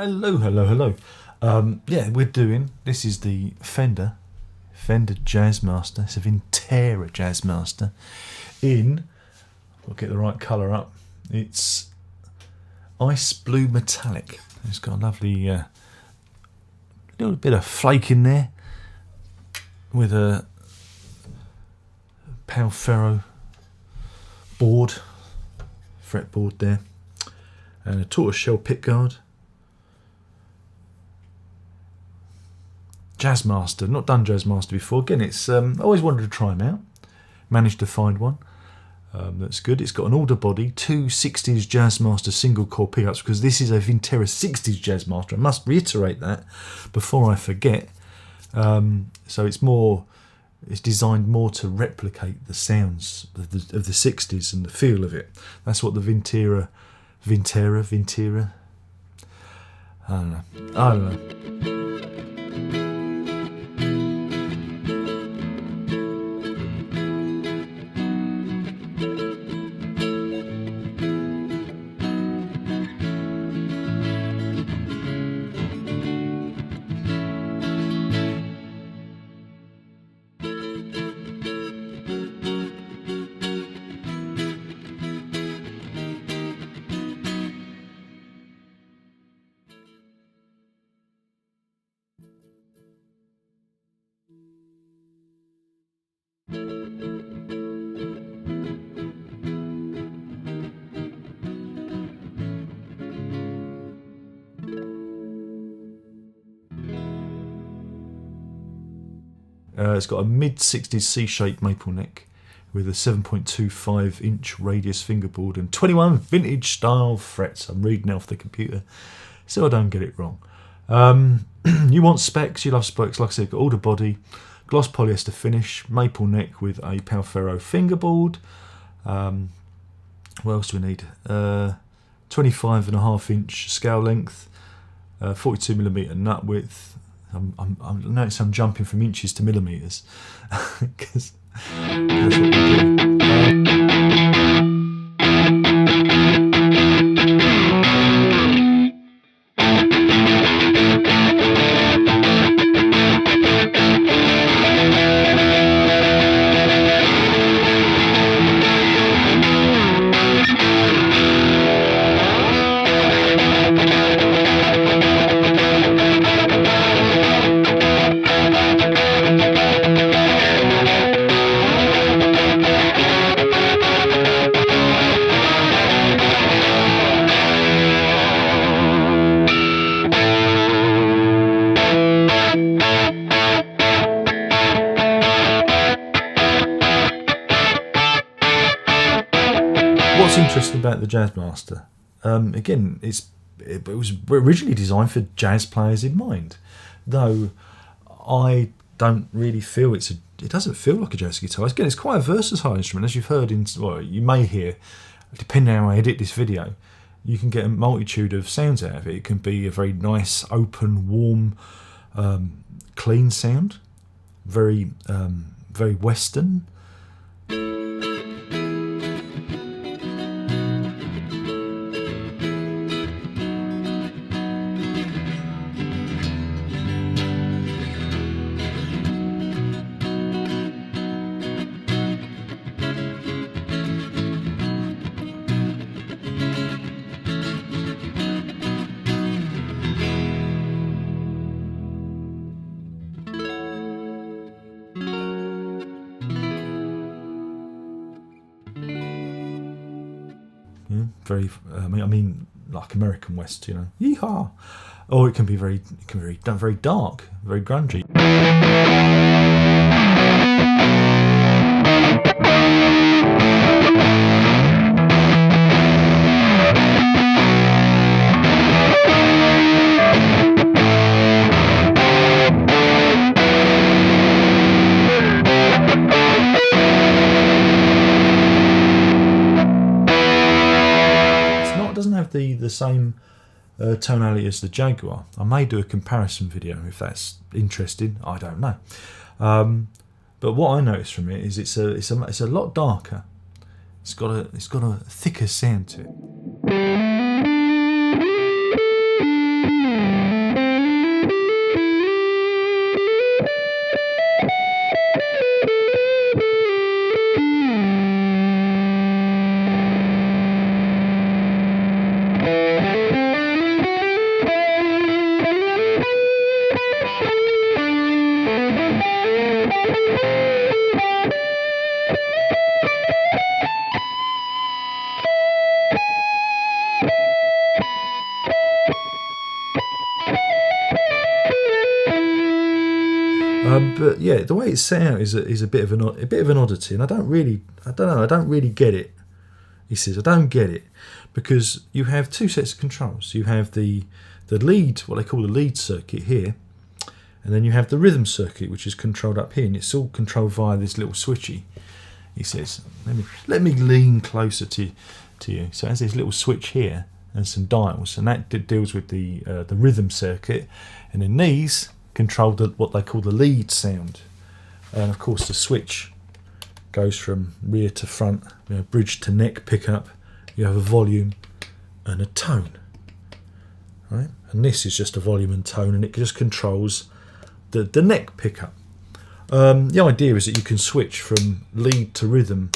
Hello, hello, hello. Yeah, this is the Fender Jazzmaster. It's a Vintera Jazzmaster I'll get the right colour up. It's ice blue metallic. It's got a lovely little bit of flake in there with a Palfero board, fretboard there, and a tortoiseshell pickguard. Jazzmaster, not done Jazzmaster before. Again, it's I always wanted to try them out. Managed to find one that's good. It's got an alder body, two 60s Jazzmaster single core pickups, because this is a Vintera 60s Jazzmaster. I must reiterate that before I forget. So it's designed more to replicate the sounds of the 60s and the feel of it. That's what the Vintera. I don't know. It's got a mid-60s C-shaped maple neck with a 7.25 inch radius fingerboard and 21 vintage style frets. I'm reading off the computer so I don't get it wrong. You want specs, you love specs. Like I said, got alder body, gloss polyester finish, maple neck with a Palfero fingerboard. What else do we need? 25.5 inch scale length, 42mm nut width. I notice I'm jumping from inches to millimetres because that's what we do. What's interesting about the Jazzmaster, again, it was originally designed for jazz players in mind, though I don't really feel it doesn't feel like a jazz guitar. Again, it's quite a versatile instrument, as you've heard you may hear, depending on how I edit this video, you can get a multitude of sounds out of it. It can be a very nice, open, warm, clean sound, very Western. Very, I mean, like American West, you know, yeehaw. Or it can be very dark, very grungy. The same tonality as the Jaguar. I may do a comparison video if that's interesting. I don't know, but what I noticed from it is it's a lot darker. It's got a thicker sound to it. But yeah, the way it's set out is a bit of an oddity, and I don't really get it. He says, I don't get it, because you have two sets of controls. You have the lead, what they call the lead circuit here, and then you have the rhythm circuit, which is controlled up here, and it's all controlled via this little switchy. He says, let me lean closer to you. So it has this little switch here and some dials, and that deals with the rhythm circuit, and then these control what they call the lead sound. And of course the switch goes from rear to front, bridge to neck pickup. You have a volume and a tone, right? And this is just a volume and tone, and it just controls the neck pickup. The idea is that you can switch from lead to rhythm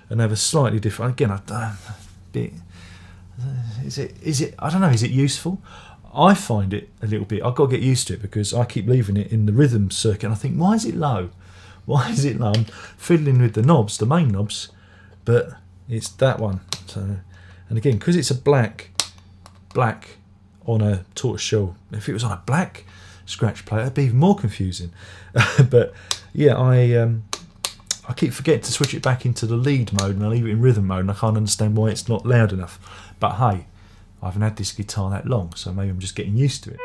and have a slightly different. Again, is it? I don't know. Is it useful? I find it a little bit. I've got to get used to it because I keep leaving it in the rhythm circuit. And I think, why is it low? Why is it low? I'm fiddling with the knobs, the main knobs, but it's that one. So, and again, because it's a black on a tortoiseshell. If it was on a black scratch plate, it'd be even more confusing. But yeah, I keep forgetting to switch it back into the lead mode, and I leave it in rhythm mode, and I can't understand why it's not loud enough. But hey, I haven't had this guitar that long, so maybe I'm just getting used to it.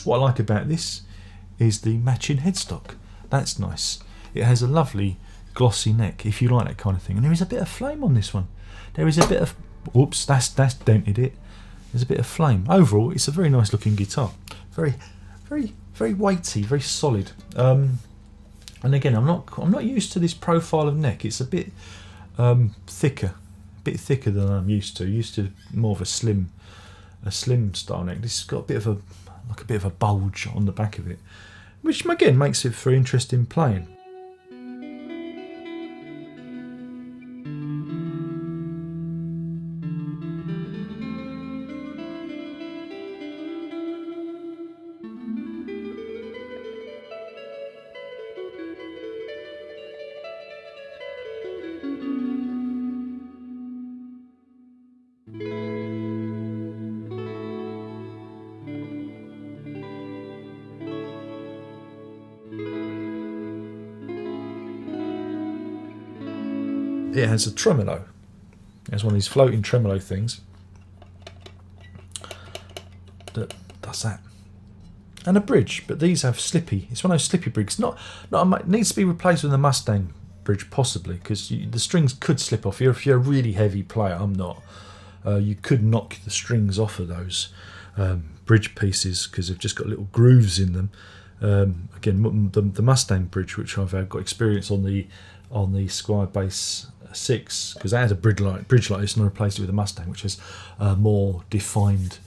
What I like about this is the matching headstock. That's nice. It has a lovely glossy neck, if you like that kind of thing. And there is a bit of flame on this one. There is a bit of... Oops, that's dented it. There's a bit of flame. Overall, it's a very nice looking guitar. Very, very, very weighty, very solid. And again, I'm not used to this profile of neck. It's a bit thicker than I'm used to. Used to more of a slim style neck. This has got a bit of a bulge on the back of it, which again makes it for interesting playing. It has a tremolo. It has one of these floating tremolo things that does that, and a bridge. But these have slippy. It's one of those slippy bridges. It needs to be replaced with a Mustang bridge possibly, because the strings could slip off. If you're a really heavy player, I'm not. You could knock the strings off of those bridge pieces because they've just got little grooves in them. Again, the Mustang bridge, which I've got experience on the Squire Bass 6, because that has a bridge like this, and I replaced it with a Mustang, which has more defined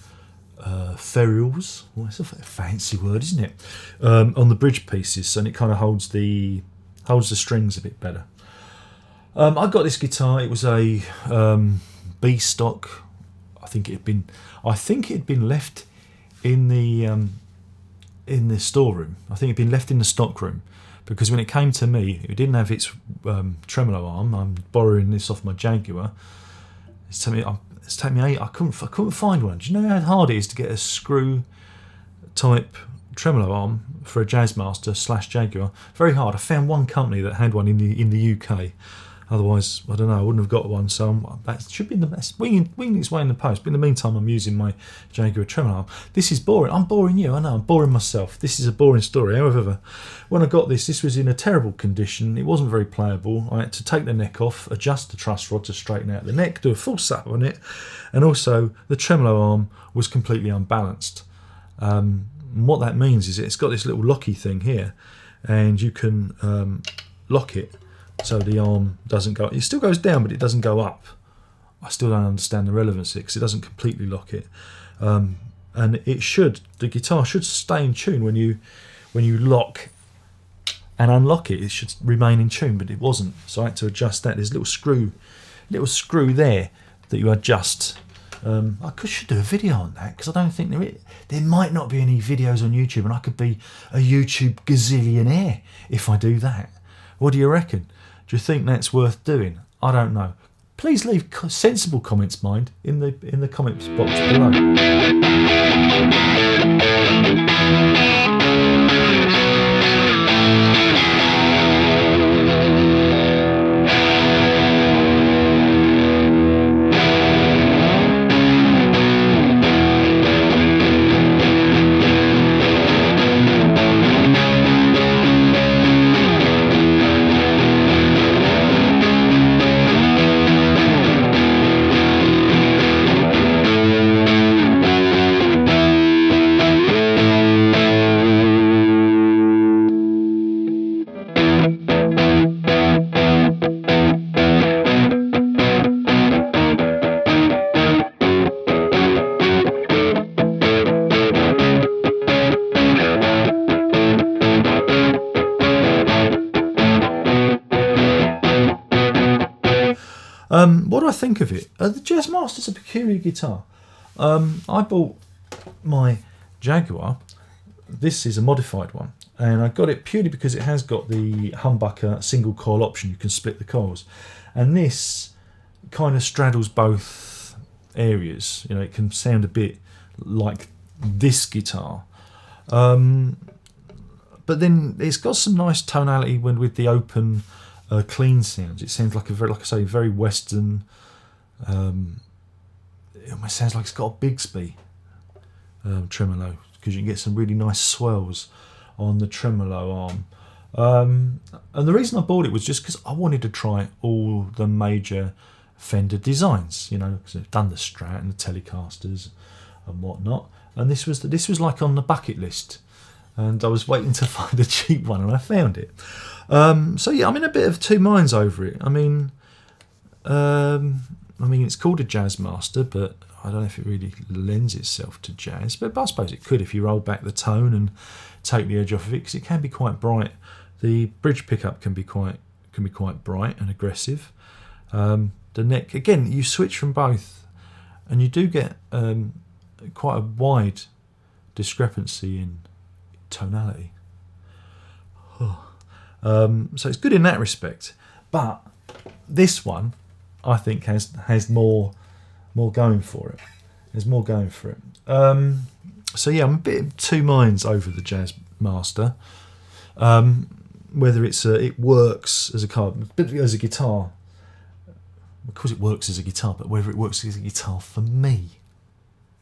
ferrules. Well, it's a fancy word, isn't it? On the bridge pieces, and it kind of holds the strings a bit better. I got this guitar. It was a B stock. I think it had been left in the storeroom. I think it had been left in the stock room, because when it came to me, it didn't have its tremolo arm. I'm borrowing this off my Jaguar. It's taken me I couldn't find one. Do you know how hard it is to get a screw type tremolo arm for a Jazzmaster / Jaguar very hard. I found one company that had one in the UK. Otherwise, I don't know, I wouldn't have got one. So that should be in the best winging its way in the post. But in the meantime, I'm using my Jaguar tremolo arm. This is boring. I'm boring you. I know. I'm boring myself. This is a boring story. However, when I got this was in a terrible condition. It wasn't very playable. I had to take the neck off, adjust the truss rod to straighten out the neck, do a full setup on it, and also the tremolo arm was completely unbalanced. And what that means is it's got this little locky thing here, and you can lock it so the arm doesn't go. It still goes down, but it doesn't go up. I still don't understand the relevancy because it doesn't completely lock it. And the guitar should stay in tune when you lock and unlock it. It should remain in tune, but it wasn't. So I had to adjust that. There's a little screw there that you adjust. I should do a video on that because I don't think there might not be any videos on YouTube, and I could be a YouTube gazillionaire if I do that. What do you reckon? Do you think that's worth doing? I don't know. Please leave sensible comments, mind, in the comments box below. What do I think of it? The Jazzmaster's a peculiar guitar. I bought my Jaguar. This is a modified one, and I got it purely because it has got the humbucker single coil option. You can split the coils, and this kind of straddles both areas. You know, it can sound a bit like this guitar, but then it's got some nice tonality with the open. Clean sounds. It sounds like very Western. It almost sounds like it's got a Bigsby tremolo, because you can get some really nice swells on the tremolo arm. And the reason I bought it was just because I wanted to try all the major Fender designs. You know, because they've done the Strat and the Telecasters and whatnot. And this was like on the bucket list. And I was waiting to find a cheap one, and I found it. So yeah, I'm in a bit of two minds over it. I mean, it's called a Jazzmaster, but I don't know if it really lends itself to jazz. But I suppose it could if you roll back the tone and take the edge off of it, because it can be quite bright. The bridge pickup can be quite bright and aggressive. The neck, again, you switch from both, and you do get quite a wide discrepancy in tonality. So it's good in that respect, but this one I think has more going for it. There's more going for it. So yeah, I'm a bit of two minds over the Jazzmaster. Whether it works as a guitar. Of course, it works as a guitar, but whether it works as a guitar for me,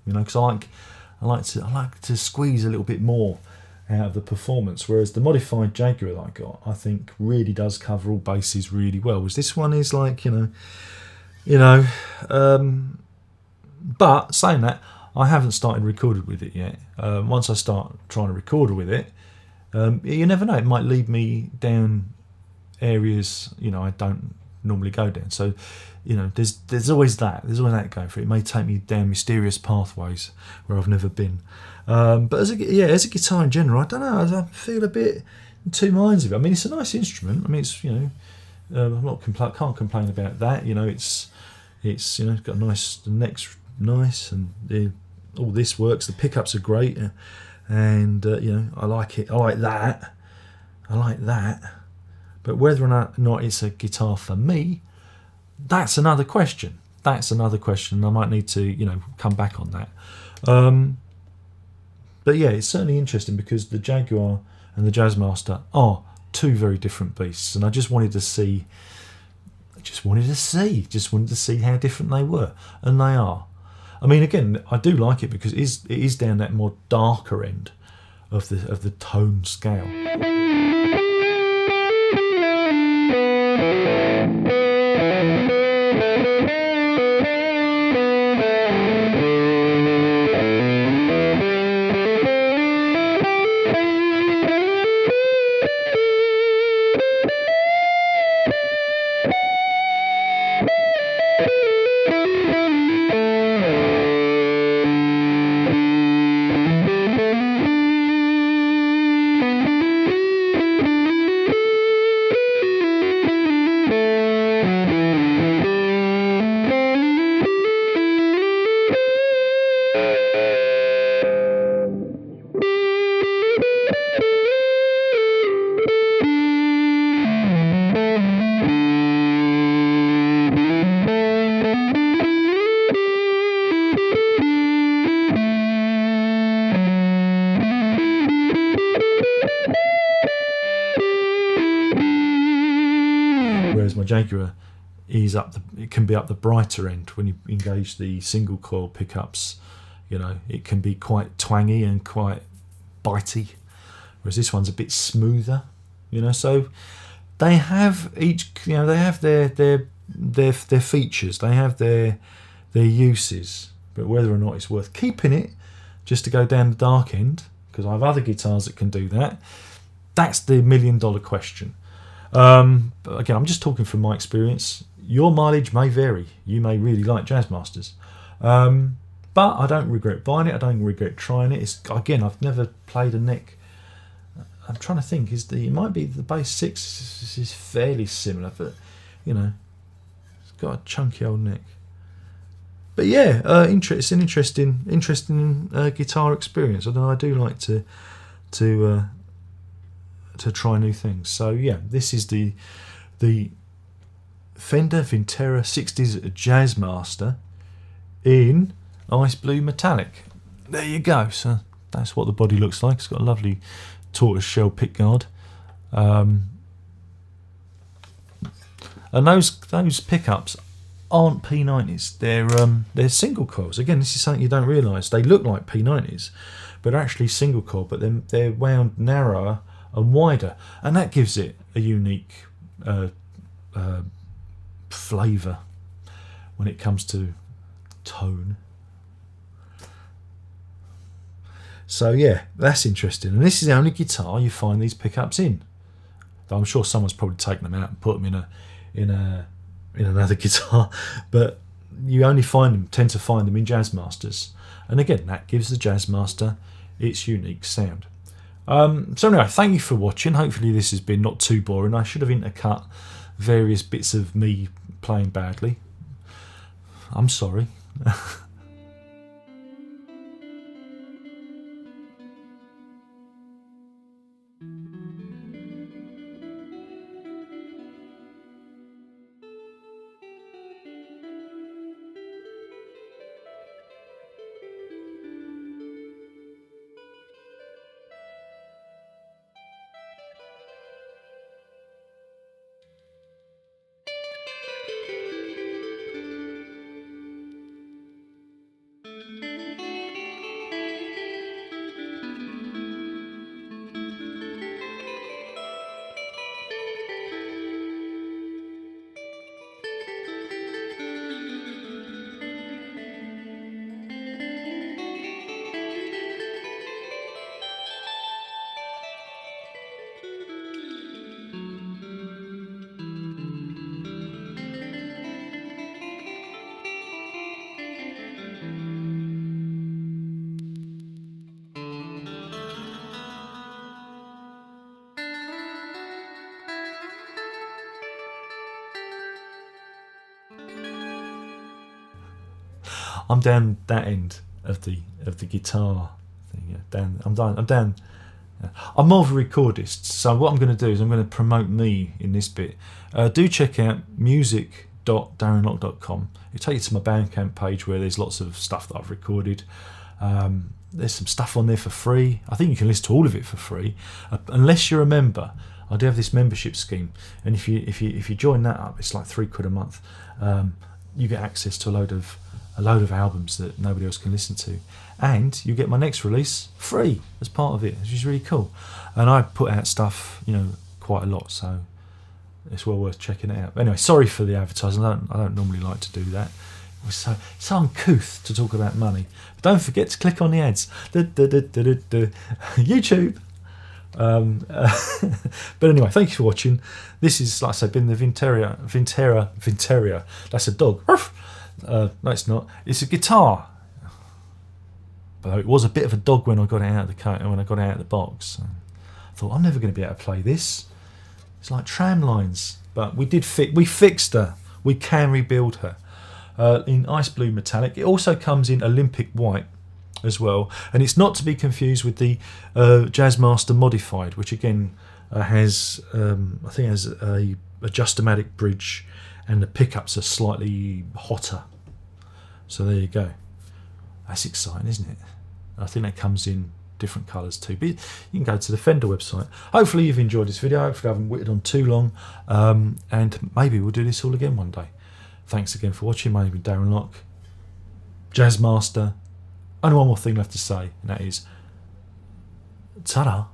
you know, because I like to squeeze a little bit more out of the performance, whereas the modified Jaguar that I got, I think, really does cover all bases really well. Whereas this one is like, you know. But saying that, I haven't started recording with it yet. Once I start trying to record with it, you never know, it might lead me down areas, you know, I don't normally go down. So, you know, there's always that going for it. It may take me down mysterious pathways where I've never been. But as a guitar in general, I don't know, I feel a bit in two minds of it. I mean, it's a nice instrument. I mean, it's, you know, can't complain about that. You know, it's you know, it's got the neck's nice, and all this works. The pickups are great, and you know, I like it. I like that. But whether or not it's a guitar for me, that's another question. I might need to, you know, come back on that. But yeah, it's certainly interesting because the Jaguar and the Jazzmaster are two very different beasts, and I just wanted to see how different they were, and they are. I mean, again, I do like it because it is down that more darker end of the tone scale. Whereas my Jaguar is it can be up the brighter end when you engage the single coil pickups. You know, it can be quite twangy and quite bitey, whereas this one's a bit smoother. You know, so they have each. You know, they have their features. They have their uses. But whether or not it's worth keeping it just to go down the dark end, because I have other guitars that can do that, that's the $1 million question. But again, I'm just talking from my experience. Your mileage may vary. You may really like Jazzmasters. But I don't regret buying it. I don't regret trying it. Again, I've never played a neck. I'm trying to think. It might be the bass 6 is fairly similar, but you know, it's got a chunky old neck. But yeah, it's an interesting guitar experience. Although I do like to try new things. So yeah, this is the Fender Vintera 60s Jazzmaster in ice blue metallic. There you go. So that's what the body looks like. It's got a lovely tortoise shell pickguard, and those pickups aren't P90s. They're single coils. Again, this is something you don't realise. They look like P90s, but they're actually single coil. But then they're wound narrower and wider, and that gives it a unique flavour when it comes to tone. So yeah, that's interesting, and this is the only guitar you find these pickups in. Though I'm sure someone's probably taken them out and put them in another guitar, but you only tend to find them in Jazzmasters, and again, that gives the Jazzmaster its unique sound. So anyway, thank you for watching. Hopefully this has been not too boring. I should have intercut various bits of me playing badly. I'm sorry. I'm down that end of the guitar thing. Yeah, I'm down. I'm more of a recordist, so what I'm going to do is I'm going to promote me in this bit. Do check out music.darrenlock.com. It'll take you to my Bandcamp page where there's lots of stuff that I've recorded. There's some stuff on there for free. I think you can listen to all of it for free, unless you're a member. I do have this membership scheme, and if you join that up, it's like £3 a month. You get access to a load of albums that nobody else can listen to, and you get my next release free as part of it, which is really cool. And I put out stuff, quite a lot, so it's well worth checking it out. But anyway, sorry for the advertising. I don't normally like to do that. It was so uncouth to talk about money. But don't forget to click on the ads. YouTube. But anyway, thank you for watching. This is, like I said, been the Vintera. That's a dog. No, it's not. It's a guitar. But it was a bit of a dog when I got it out of the coat and when I got it out of the box. I thought, I'm never going to be able to play this. It's like tram lines. But we fixed her. We can rebuild her. In ice blue metallic. It also comes in Olympic white as well, and it's not to be confused with the Jazzmaster modified, which again has I think has a Adjustomatic bridge, and the pickups are slightly hotter. So there you go. That's exciting, isn't it? I think that comes in different colours too. But you can go to the Fender website. Hopefully you've enjoyed this video. Hopefully I haven't witted on too long, and maybe we'll do this all again one day. Thanks again for watching. My name is Darren Locke, Jazzmaster. Only one more thing left to say, and that is ta-da.